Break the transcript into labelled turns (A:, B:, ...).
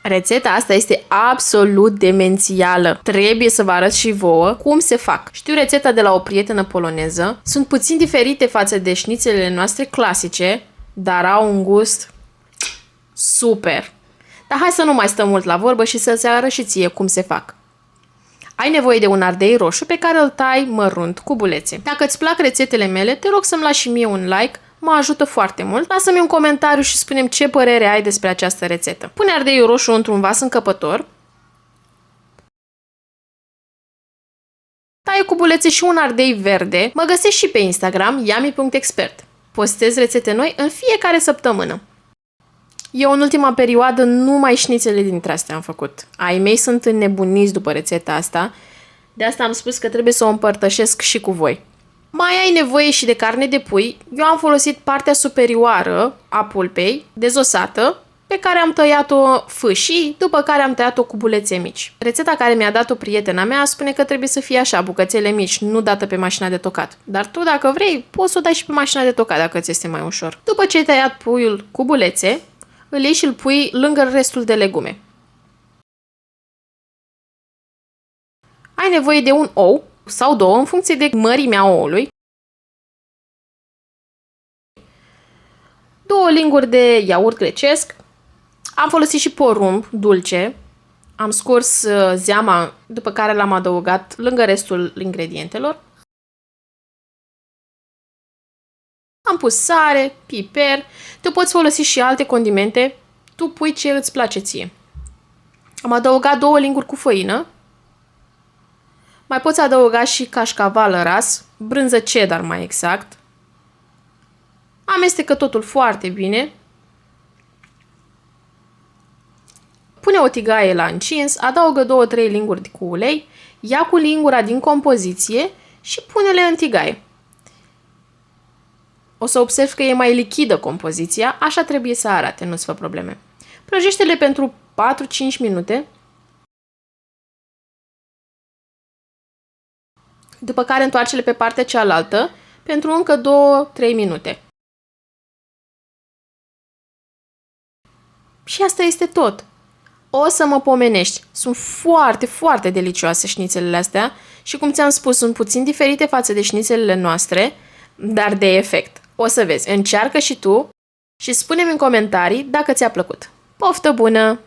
A: Rețeta asta este absolut demențială. Trebuie să vă arăt și vouă cum se fac. Știu rețeta de la o prietenă poloneză. Sunt puțin diferite față de șnițelele noastre clasice, dar au un gust super. Dar hai să nu mai stăm mult la vorbă și să-ți arăt și ție cum se fac. Ai nevoie de un ardei roșu pe care îl tai mărunt cu bulețe. Dacă îți plac rețetele mele, te rog să-mi lași și mie un like, mă ajută foarte mult. Lasă-mi un comentariu și spune-mi ce părere ai despre această rețetă. Pune ardeiul roșu într-un vas încăpător. Tai cu bulețe și un ardei verde. Mă găsești și pe Instagram, yummy.expert. Postez rețete noi în fiecare săptămână. Eu în ultima perioadă numai șnițele dintre astea am făcut. Ai mei sunt înnebuniți după rețeta asta. De asta am spus că trebuie să o împărtășesc și cu voi. Mai ai nevoie și de carne de pui. Eu am folosit partea superioară a pulpei, dezosată, pe care am tăiat-o fâșii, după care am tăiat-o cu bulețe mici. Rețeta care mi-a dat-o prietena mea spune că trebuie să fie așa, bucățele mici, nu dată pe mașina de tocat. Dar tu, dacă vrei, poți să o dai și pe mașina de tocat, dacă ți este mai ușor. După ce ai tăiat puiul cu bulețe, îl iei și îl pui lângă restul de legume. Ai nevoie de un ou sau două, în funcție de mărimea oului. 2 linguri de iaurt grecesc. Am folosit și porumb dulce. Am scurs zeama, după care l-am adăugat lângă restul ingredientelor. Am pus sare, piper. Tu poți folosi și alte condimente. Tu pui ce îți place ție. Am adăugat 2 linguri cu făină. Mai poți adăuga și cașcaval ras, brânză cheddar mai exact. Amestecă totul foarte bine. Pune o tigaie la încins, adaugă 2-3 linguri cu ulei, ia cu lingura din compoziție și pune-le în tigaie. O să observi că e mai lichidă compoziția, așa trebuie să arate, nu-ți fă probleme. Prăjește-le pentru 4-5 minute, după care întoarce-le pe partea cealaltă pentru încă 2-3 minute. Și asta este tot. O să mă pomenești. Sunt foarte, foarte delicioase șnițelele astea și, cum ți-am spus, sunt puțin diferite față de șnițelele noastre, dar de efect. O să vezi, încearcă și tu și spune-mi în comentarii dacă ți-a plăcut. Poftă bună!